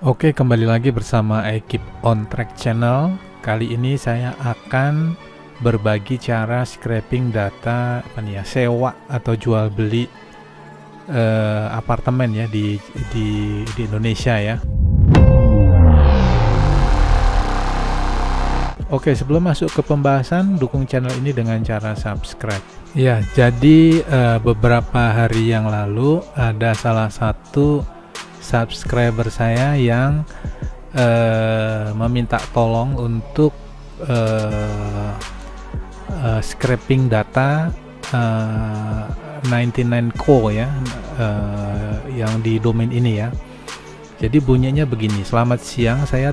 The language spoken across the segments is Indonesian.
Oke, kembali lagi bersama Keep on Track Channel. Kali ini saya akan berbagi cara scraping data sewa atau jual beli apartemen ya di Indonesia ya. Oke, sebelum masuk ke pembahasan, dukung channel ini dengan cara subscribe. Ya, jadi beberapa hari yang lalu ada salah satu subscriber saya yang meminta tolong untuk scraping data 99co ya, yang di domain ini ya. Jadi bunyinya begini: selamat siang, saya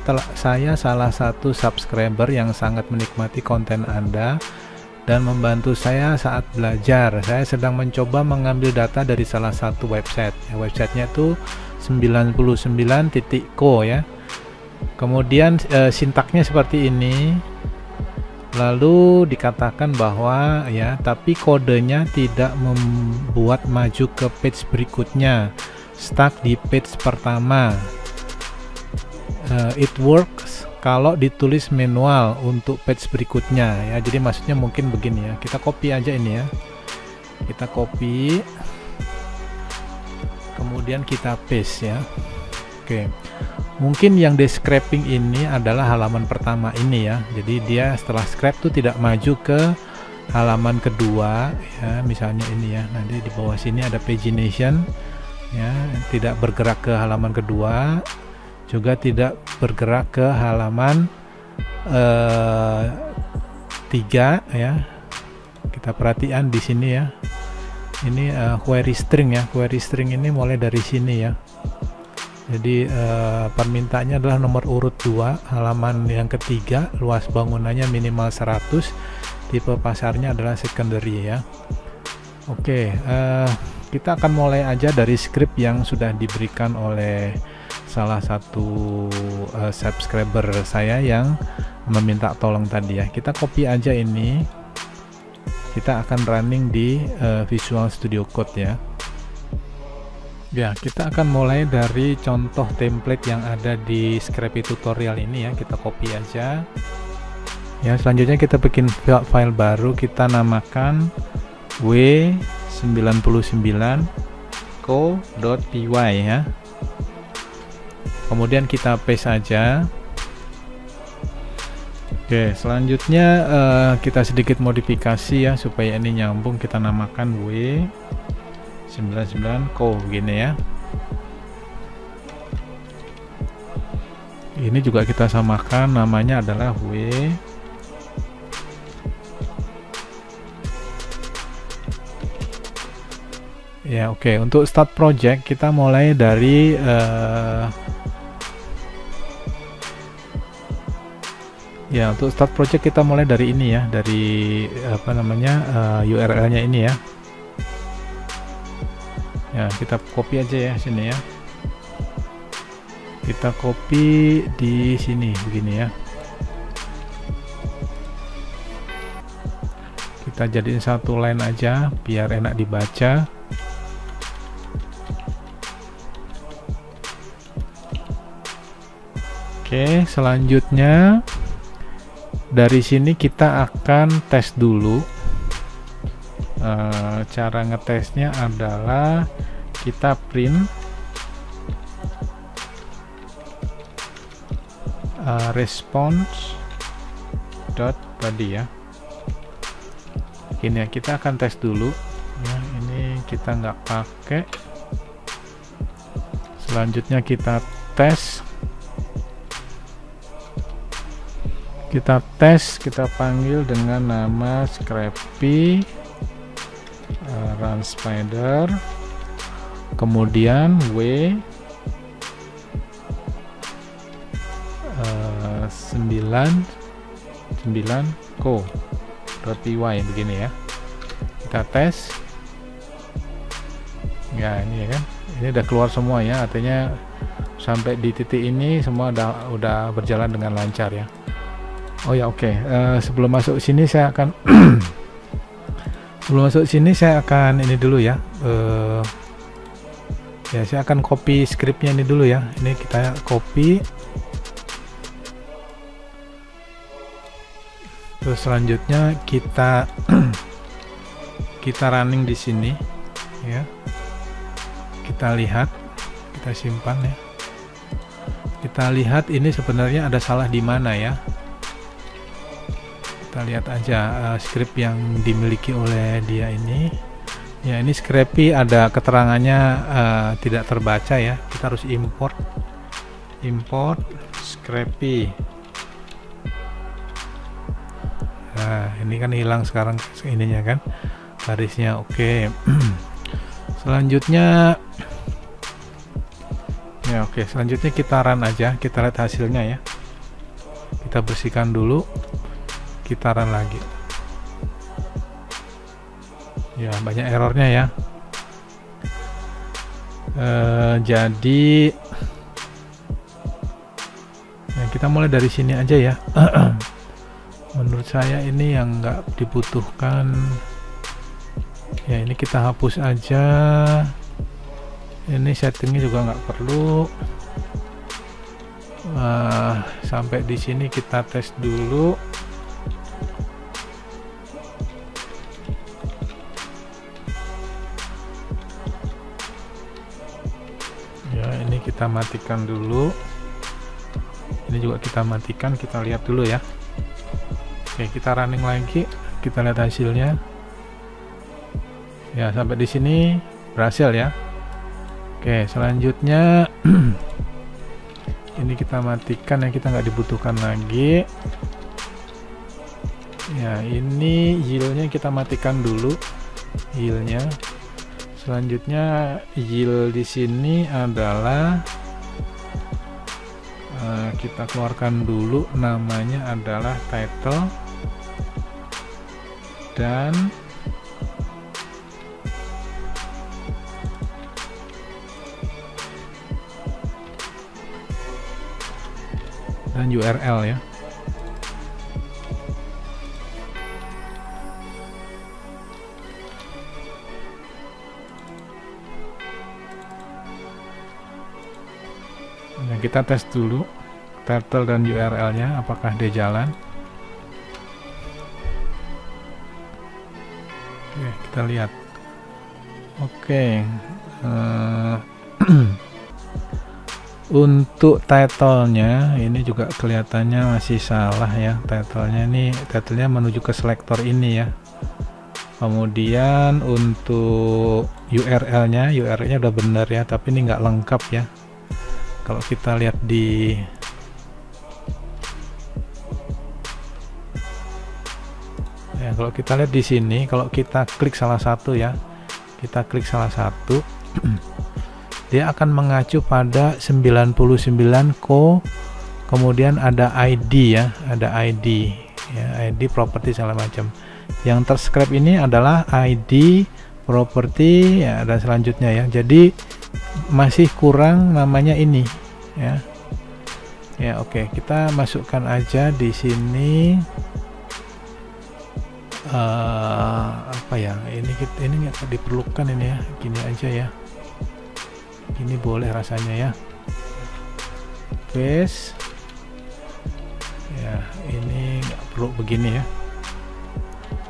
salah satu subscriber yang sangat menikmati konten Anda dan membantu saya saat belajar. Saya sedang mencoba mengambil data dari salah satu website. Websitenya itu 99.co ya. Kemudian sintaknya seperti ini. Lalu dikatakan bahwa ya, tapi kodenya tidak membuat maju ke page berikutnya. Stuck di page pertama. It works kalau ditulis manual untuk page berikutnya ya. Jadi maksudnya mungkin begini ya. Kita copy aja ini ya. Kita copy. Kemudian kita paste ya. Oke. Mungkin yang di scraping ini adalah halaman pertama ini ya. Jadi dia setelah scrap tuh tidak maju ke halaman kedua ya, misalnya ini ya. Nanti di bawah sini ada pagination ya, tidak bergerak ke halaman kedua, juga tidak bergerak ke halaman 3 ya. Kita perhatikan di sini ya. Ini query string ya. Query string ini mulai dari sini ya. Jadi permintaannya adalah nomor urut 2, halaman yang ketiga, luas bangunannya minimal 100, tipe pasarnya adalah secondary ya. Oke, kita akan mulai aja dari script yang sudah diberikan oleh salah satu subscriber saya yang meminta tolong tadi ya. Kita copy aja ini. Kita akan running di Visual Studio Code ya. Ya, kita akan mulai dari contoh template yang ada di Scrapy tutorial ini ya. Kita copy aja. Ya, selanjutnya kita bikin file baru, kita namakan w99co.py ya. Kemudian kita paste aja. Oke, selanjutnya kita sedikit modifikasi ya supaya ini nyambung. Kita namakan w99co begini ya. Ini juga kita samakan, namanya adalah ya. Oke, untuk start project kita mulai dari ya, untuk start project kita mulai dari ini ya, dari URL-nya ini ya. Ya, kita copy aja ya sini ya. Kita copy di sini begini ya. Kita jadiin satu line aja biar enak dibaca. Oke, selanjutnya dari sini kita akan tes dulu. Cara ngetesnya adalah kita print response.body ya. Ini ya, kita akan tes dulu ya. Ini kita nggak pakai. Selanjutnya kita tes. Kita panggil dengan nama Scrapy run spider, kemudian w99co.py begini ya. Kita tes ya, ini ya kan, ini udah keluar semua ya, artinya sampai di titik ini semua udah berjalan dengan lancar ya. Oh ya, oke. Sebelum masuk sini saya akan ini dulu ya. Ya, saya akan copy scriptnya ini dulu ya. Ini kita copy. Terus selanjutnya kita kita running di sini ya. Kita lihat, kita simpan ya. Kita lihat ini sebenarnya ada salah di mana ya. Kita lihat aja script yang dimiliki oleh dia ini. Ya, ini Scrapy ada keterangannya tidak terbaca ya. Kita harus import Scrapy. Nah, ini kan hilang sekarang ininya kan, garisnya. Oke. Selanjutnya ya, oke, selanjutnya kita run aja, kita lihat hasilnya ya. Kita bersihkan dulu, kita run lagi. Ya, banyak errornya ya. Jadi ya, kita mulai dari sini aja ya. Menurut saya ini yang nggak dibutuhkan ya, ini kita hapus aja. Ini settingnya juga nggak perlu. Sampai di sini kita tes dulu. Ya, ini kita matikan dulu. Ini juga kita matikan, kita lihat dulu ya. Oke, kita running lagi, kita lihat hasilnya. Ya, sampai di sini berhasil ya. Oke, selanjutnya ini kita matikan ya, kita nggak dibutuhkan lagi. Ya, ini yield-nya kita matikan dulu, yield-nya. Selanjutnya yield di sini adalah kita keluarkan dulu, namanya adalah title dan URL ya. Nah, kita tes dulu title dan URL-nya apakah dia jalan. Oke, kita lihat. Oke, untuk title-nya ini juga kelihatannya masih salah ya. Title-nya menuju ke selektor ini ya. Kemudian untuk URL-nya udah benar ya, tapi ini nggak lengkap ya. Kalau kita lihat di kalau kita lihat di sini, kalau kita klik salah satu ya, kita klik salah satu, dia akan mengacu pada 99 kemudian ada ID ya, ada ID ya, ID properti segala macam. Yang terscribe ini adalah ID properti ya, dan selanjutnya ya. Jadi masih kurang namanya ini ya. Ya, oke, kita masukkan aja di sini. Apa ya, ini nggak diperlukan ini ya, gini aja ya, gini boleh rasanya ya, paste ya, ini nggak perlu begini ya.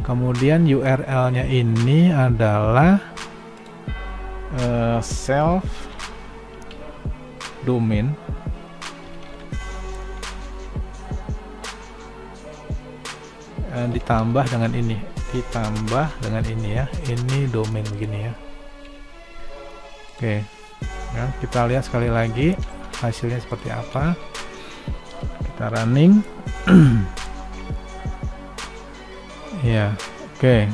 Kemudian URL-nya ini adalah self domain ditambah dengan ini, ya, ini domain begini ya. Oke ya, kita lihat sekali lagi hasilnya seperti apa. Kita running. Ya, oke.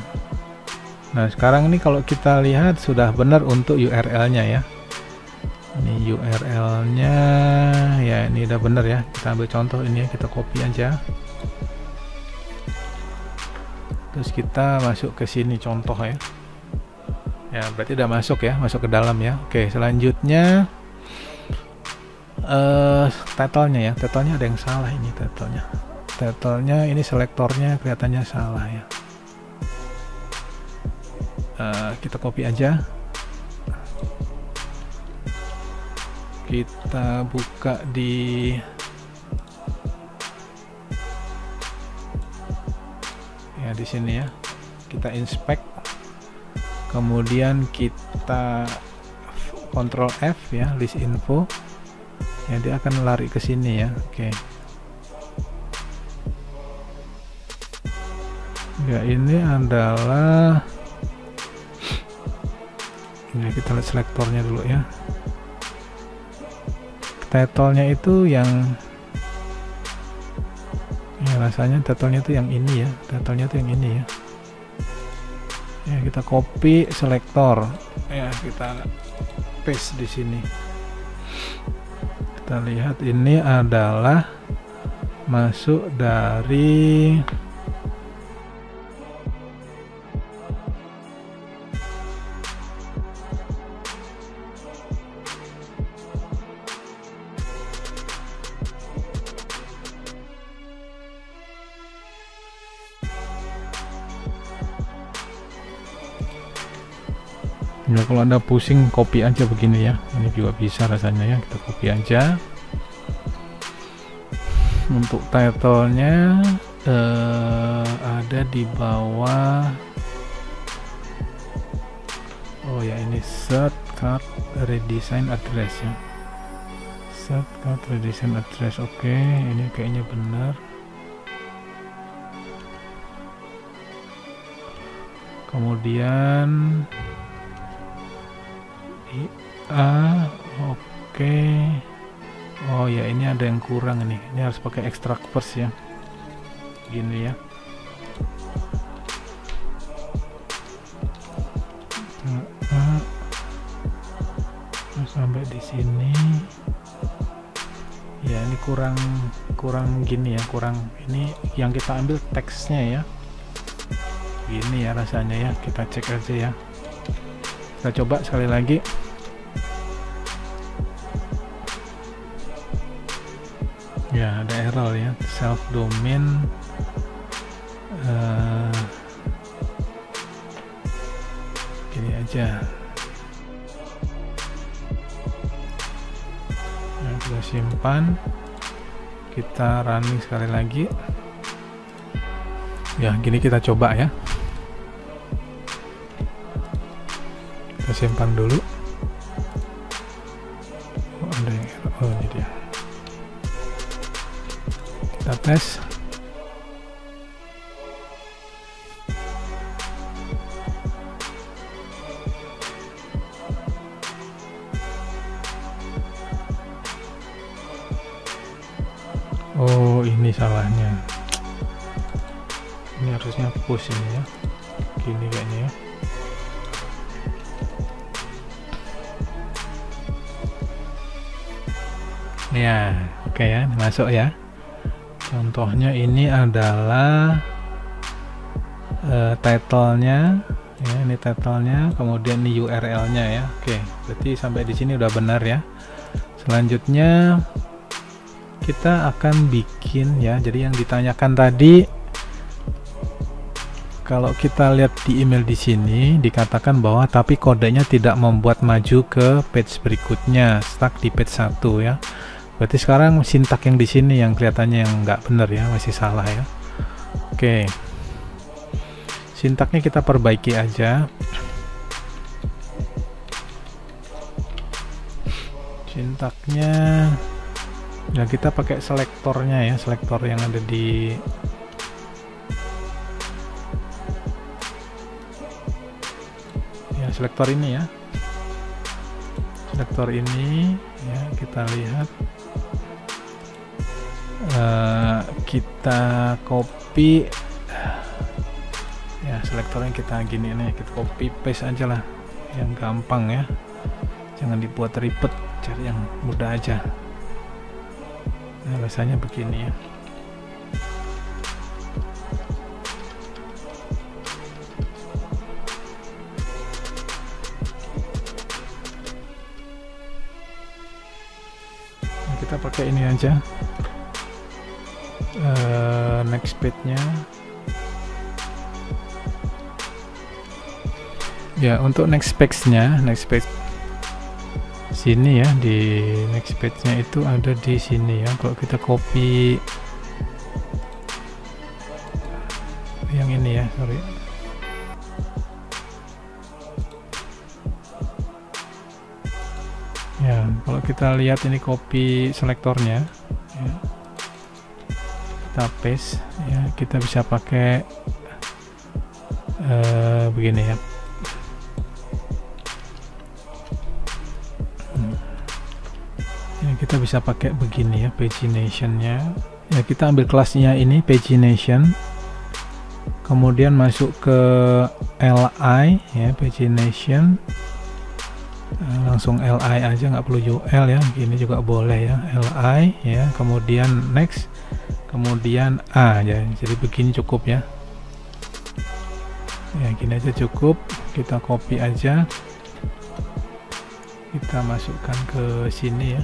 Nah, sekarang ini kalau kita lihat sudah benar untuk URL-nya ya. Ini URL-nya ya, ini udah benar ya. Kita ambil contoh ini ya, kita copy aja. Terus kita masuk ke sini contoh ya. Ya, berarti udah masuk ya, masuk ke dalam ya. Oke, selanjutnya title-nya ya. Title-nya ada yang salah ini, title-nya. Title-nya ini selektornya kelihatannya salah ya. Kita copy aja. kita buka di ya di sini ya, kita inspect, kemudian kita Ctrl F ya, list info ya, dia akan lari ke sini ya. Oke. Ya, ini adalah, ini kita lihat selektornya dulu ya. Title-nya itu yang ya, rasanya title-nya itu yang ini ya, title-nya itu yang ini ya. Ya, kita copy selektor ya, kita paste di sini. Kita lihat ini adalah masuk dari ya, kalau Anda pusing copy aja begini ya, ini juga bisa rasanya ya, kita copy aja. Untuk title-nya ada di bawah. Oh ya, ini set card redesign address ya, set card redesign address. Oke, ini kayaknya benar. Kemudian oke. Oh ya, ini ada yang kurang nih, ini harus pakai extract first ya, gini ya. Sampai di sini ya, ini kurang gini ya, kurang, ini yang kita ambil teksnya ya, gini ya rasanya ya. Kita cek aja ya, kita coba sekali lagi. Ya, ada error ya, self domain gini aja. Nah, kita simpan, kita running sekali lagi ya, gini kita coba ya. Kita simpan dulu. Oh, ada yang error. Oh, ini dia. Kita tes. Oh, ini salahnya. Ini harusnya push ini ya, gini kayaknya ya. Ya, oke ya, masuk ya. Contohnya ini adalah title-nya ya, ini title-nya, kemudian ini URL-nya ya. Oke, berarti sampai di sini udah benar ya. Selanjutnya kita akan bikin ya, jadi yang ditanyakan tadi, kalau kita lihat di email di sini dikatakan bahwa tapi kodenya tidak membuat maju ke page berikutnya, stuck di page 1 ya. Berarti sekarang sintak yang di sini yang kelihatannya yang nggak benar ya, masih salah ya. Oke, sintaknya kita perbaiki aja. Sintaknya ya, kita pakai selektornya ya, selektor yang ada di ya, selektor ini ya, selektor ini ya. Kita lihat, kita copy ya, selektornya kita gini nih, kita copy paste aja lah, yang gampang ya, jangan dibuat ribet, cari yang mudah aja. Nah, rasanya begini ya. Nah, kita pakai ini aja, next page-nya ya. Untuk next page-nya, next page sini ya, di next page-nya itu ada di sini ya. Kalau kita copy yang ini ya, sorry. Ya, kalau kita lihat ini copy selektornya ya, kita paste ya, kita bisa pakai begini ya. Ya, kita bisa pakai begini ya, pagination-nya ya. Kita ambil kelasnya ini pagination, kemudian masuk ke li ya, pagination, langsung li aja, nggak perlu ul ya, gini juga boleh ya, li ya, kemudian next, kemudian a ya. Jadi begini cukup ya. Ya gini aja cukup, kita copy aja, kita masukkan ke sini ya.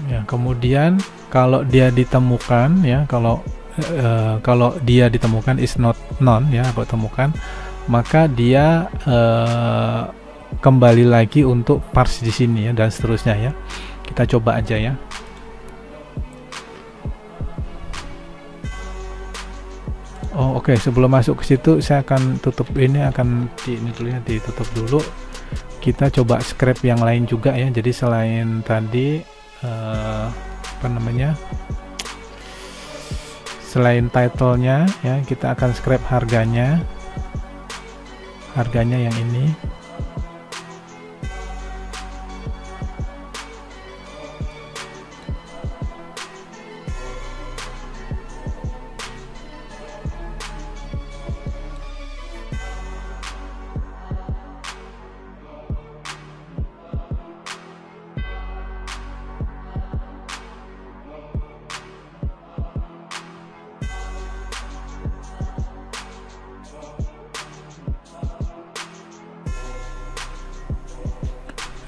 Ya, kemudian kalau dia ditemukan ya, kalau dia ditemukan is not none ya, kalau temukan, maka dia kembali lagi untuk parse di sini ya, dan seterusnya ya. Kita coba aja ya. Oh oke, sebelum masuk ke situ saya akan tutup ini, akan ini dulu ya, ditutup dulu. Kita coba scrap yang lain juga ya. Jadi selain tadi apa namanya, selain title-nya ya, kita akan scrap harganya yang ini.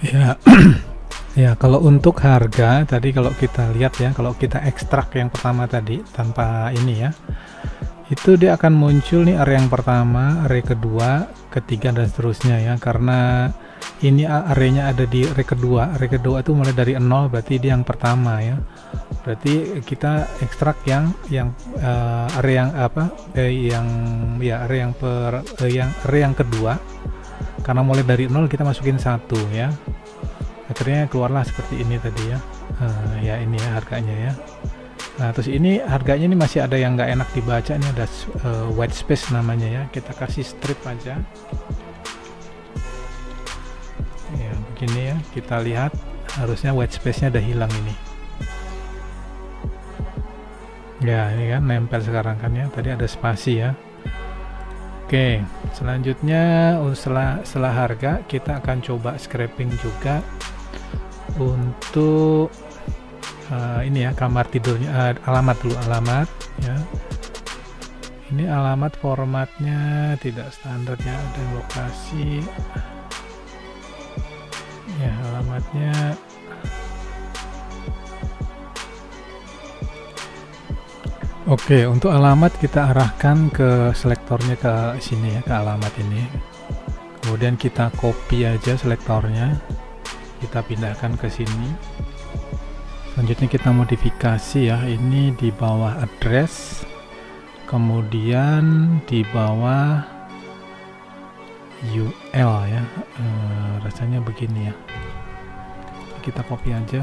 Ya, ya kalau untuk harga tadi, kalau kita lihat ya, kalau kita ekstrak yang pertama tadi tanpa ini ya, itu dia akan muncul nih array yang pertama, array kedua, ketiga dan seterusnya ya. Karena ini arraynya ada di array kedua itu mulai dari 0, berarti dia yang pertama ya. Berarti kita ekstrak yang array yang apa, array yang kedua. Karena mulai dari 0 kita masukin 1 ya, akhirnya keluarlah seperti ini tadi ya. Ya ini ya harganya ya. Nah terus ini harganya ini masih ada yang nggak enak dibaca, ini ada white space namanya ya. Kita kasih strip aja ya, begini ya. Kita lihat harusnya white space nya udah hilang ini ya. Ini kan nempel sekarang kan ya, tadi ada spasi ya. Oke, selanjutnya setelah harga kita akan coba scraping juga untuk ini ya, kamar tidurnya, alamat dulu, alamat ya. Ini alamat formatnya tidak standar ya, ada lokasi ya, alamatnya oke. Untuk alamat kita arahkan ke selektornya, ke sini ya, ke alamat ini. Kemudian kita copy aja selektornya, kita pindahkan ke sini. Selanjutnya kita modifikasi ya, ini di bawah address, kemudian di bawah UL ya. Rasanya begini ya, kita copy aja.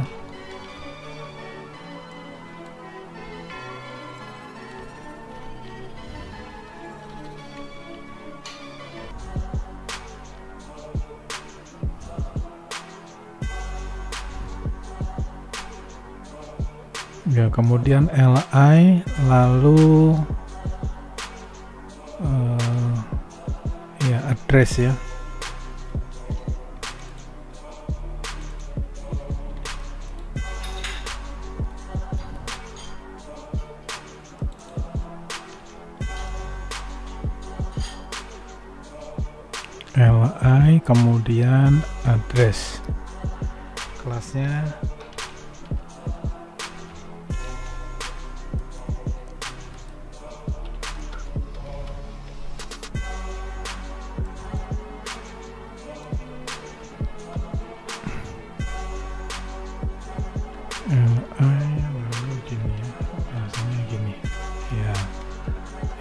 Ya, kemudian li, lalu ya address ya. Li kemudian address, kelasnya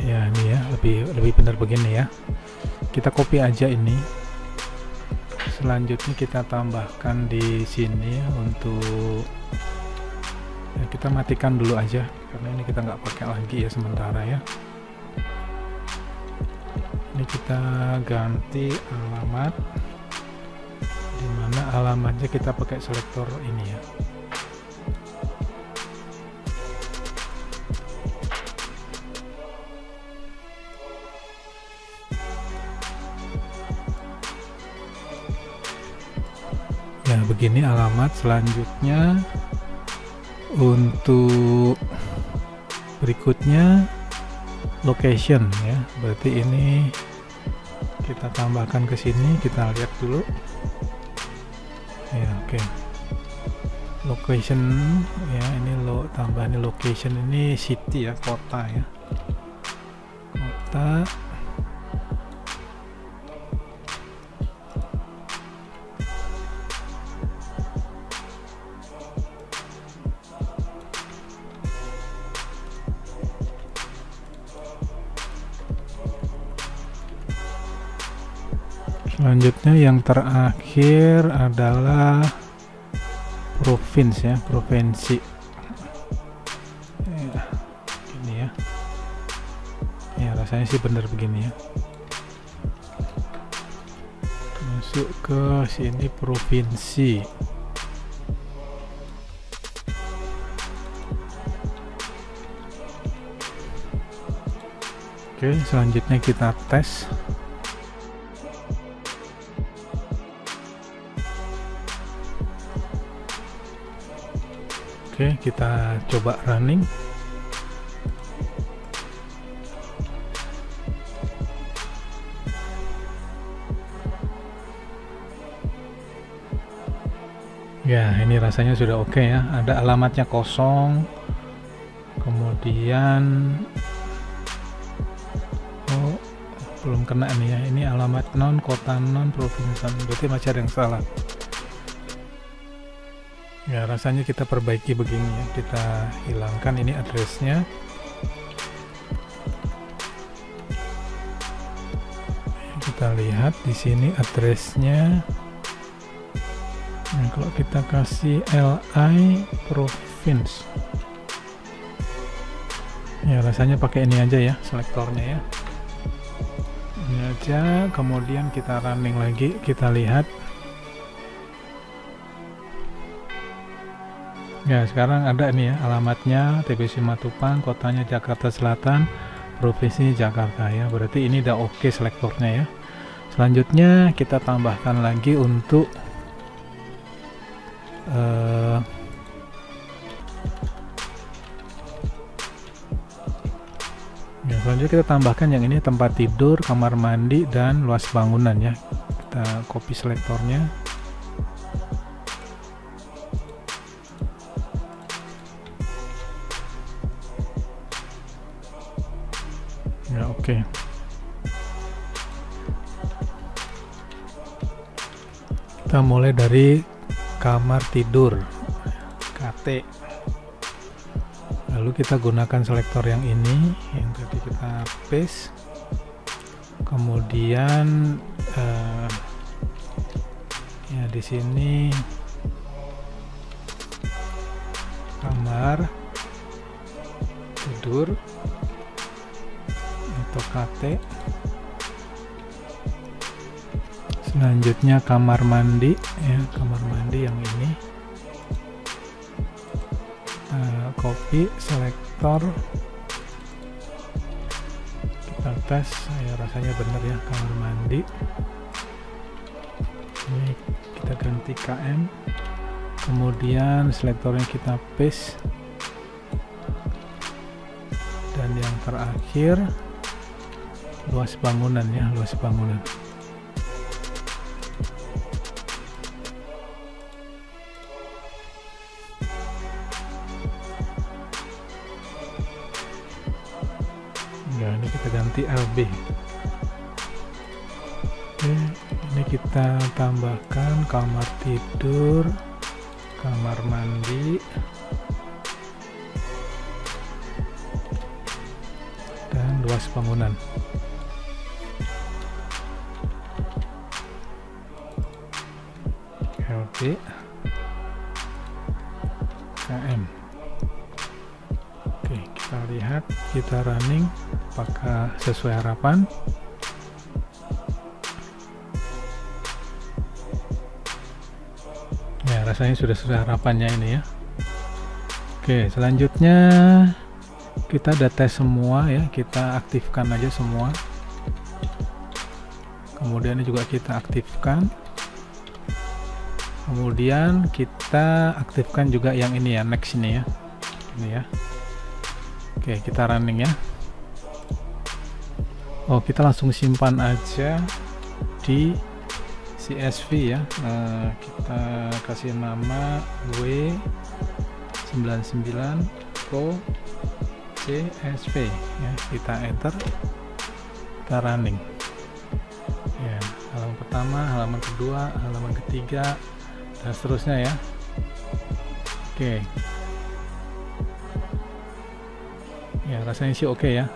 Ya ini ya, lebih benar begini ya. Kita copy aja ini. Selanjutnya kita tambahkan di sini untuk ya, kita matikan dulu aja karena ini kita nggak pakai lagi ya sementara ya. Ini kita ganti alamat, dimana alamatnya kita pakai selektor ini ya. Ya begini alamat. Selanjutnya untuk berikutnya location ya, berarti ini kita tambahkan ke sini, kita lihat dulu ya. Oke, location ya, ini tambah ini location, ini city ya, kota ya, kota. Selanjutnya yang terakhir adalah provinsi ya, provinsi ya, ini ya. Ya rasanya sih benar begini ya. Masuk ke sini provinsi. Oke, selanjutnya kita tes. Oke, kita coba running. Ya, ini rasanya sudah oke ya. Ada alamatnya kosong. Kemudian oh, belum kena nih ya. Ini alamat non, kota non, provinsi. Berarti masih ada yang salah. Ya rasanya kita perbaiki begini ya, kita hilangkan ini addressnya. Kita lihat di sini addressnya. Nah, kalau kita kasih LI province, ya rasanya pakai ini aja ya, selektornya ya. Ini aja, kemudian kita running lagi, kita lihat. Ya sekarang ada nih ya alamatnya TBC Matupang, kotanya Jakarta Selatan, provinsi Jakarta ya. Berarti ini udah oke selektornya ya. Selanjutnya kita tambahkan lagi untuk ya, selanjutnya kita tambahkan yang ini tempat tidur, kamar mandi, dan luas bangunan ya. Kita copy selektornya. Ya oke. Kita mulai dari kamar tidur KT. Lalu kita gunakan selektor yang ini, yang tadi kita paste. Kemudian ya di sini kamar tidur atau KT. Selanjutnya kamar mandi ya, kamar mandi yang ini. Copy selektor, kita tes ya, rasanya benar ya, kamar mandi. Ini kita ganti KM, kemudian selektornya kita paste, dan yang terakhir luas bangunan ya, luas bangunan. Ya ini kita ganti LB. Oke, ini kita tambahkan kamar tidur, kamar mandi, dan luas luas bangunan. LP KM. Oke, kita lihat, kita running apakah sesuai harapan. Ya, rasanya sudah sesuai harapannya ini ya. Oke, selanjutnya kita udah tes semua ya, kita aktifkan aja semua. Kemudian ini juga kita aktifkan. Kemudian kita aktifkan juga yang ini ya, next ini ya. Ini ya. Oke, kita running ya. Oh, kita langsung simpan aja di CSV ya. Kita kasih nama W99 Pro CSV ya. Kita enter, kita running ya. Halaman pertama, halaman kedua, halaman ketiga, dan seterusnya ya. Oke ya, rasanya sih oke ya.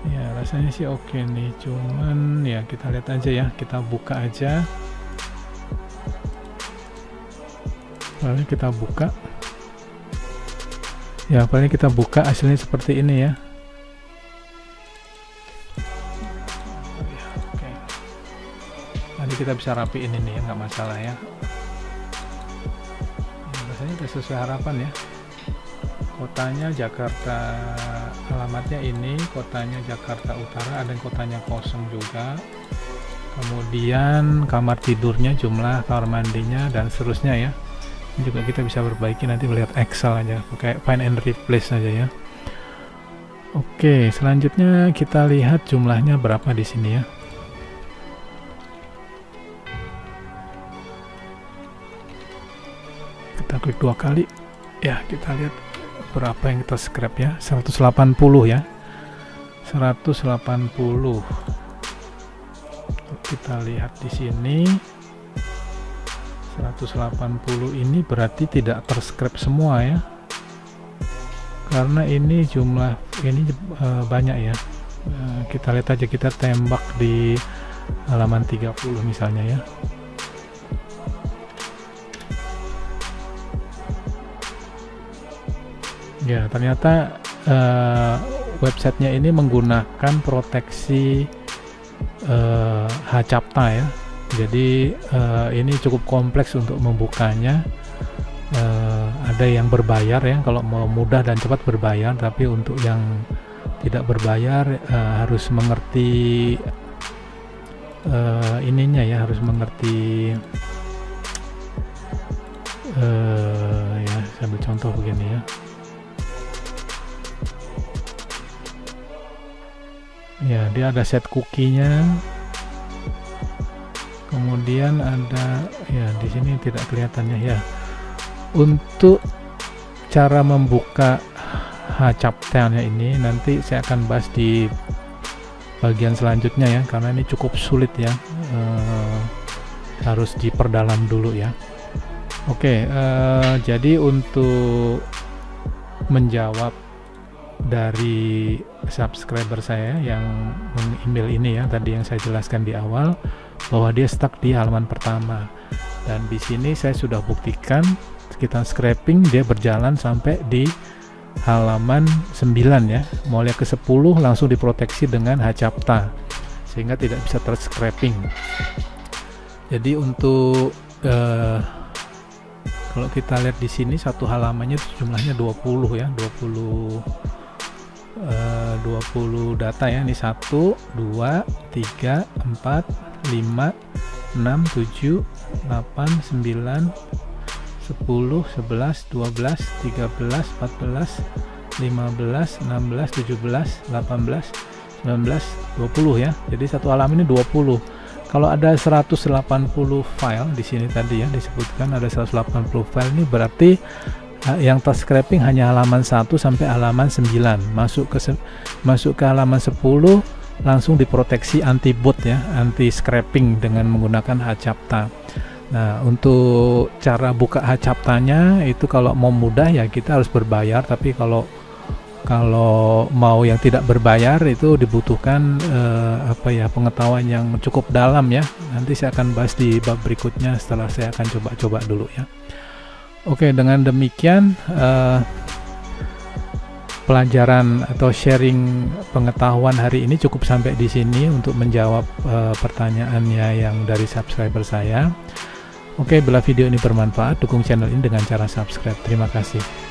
Ya, rasanya sih oke nih, cuman ya kita lihat aja ya, kita buka aja. Lalu kita buka ya, paling kita buka hasilnya seperti ini ya. Oke, nanti kita bisa rapiin ini ya, nggak masalah ya. Rasanya udah sesuai harapan ya. Kotanya Jakarta, alamatnya ini, kotanya Jakarta Utara, ada yang kotanya kosong juga. Kemudian kamar tidurnya, jumlah kamar mandinya, dan seterusnya ya. Ini juga kita bisa perbaiki nanti melihat Excel aja, pakai find and replace aja ya. Oke, selanjutnya kita lihat jumlahnya berapa di sini ya. Kita klik 2 kali ya, kita lihat berapa yang kita scrap ya. 180 ya, 180. Kita lihat di sini 180 ini berarti tidak terscrap semua ya, karena ini jumlah ini banyak ya. Kita lihat aja, kita tembak di halaman 30 misalnya ya. Ya, ternyata websitenya ini menggunakan proteksi Hacapta ya. Jadi ini cukup kompleks untuk membukanya. Ada yang berbayar ya, kalau mau mudah dan cepat berbayar, tapi untuk yang tidak berbayar harus mengerti ininya ya, harus mengerti ya, saya ambil contoh begini ya. Ya, dia ada set cookie-nya. Kemudian ada ya, di sini tidak kelihatannya ya. Untuk cara membuka Hacapta-nya ini nanti saya akan bahas di bagian selanjutnya ya, karena ini cukup sulit ya. Harus diperdalam dulu ya. Oke, jadi untuk menjawab dari subscriber saya yang meng-email ini ya, tadi yang saya jelaskan di awal bahwa dia stuck di halaman pertama, dan di sini saya sudah buktikan kita scraping dia berjalan sampai di halaman 9 ya, mulai ke 10 langsung diproteksi dengan Hacapta sehingga tidak bisa terscraping. Jadi untuk kalau kita lihat di sini satu halamannya jumlahnya 20 ya, 20 data ya. Ini 1, 2, 3, 4, 5, 6, 7, 8, 9, 10, 11, 12, 13, 14, 15, 16, 17, 18, 19, 20 ya. Jadi satu halaman ini 20. Kalau ada 180 file di sini tadi ya, disebutkan ada 180 file, ini berarti yang terscraping hanya halaman 1 sampai halaman 9. Masuk ke halaman 10 langsung diproteksi anti bot ya, anti scraping dengan menggunakan Hacapta. Nah, untuk cara buka Hacaptanya itu kalau mau mudah ya kita harus berbayar, tapi kalau Kalau mau yang tidak berbayar itu dibutuhkan pengetahuan yang cukup dalam ya. Nanti saya akan bahas di bab berikutnya setelah saya akan coba-coba dulu ya. Oke, dengan demikian pelajaran atau sharing pengetahuan hari ini cukup sampai di sini untuk menjawab pertanyaannya yang dari subscriber saya. Oke, bila video ini bermanfaat, dukung channel ini dengan cara subscribe. Terima kasih.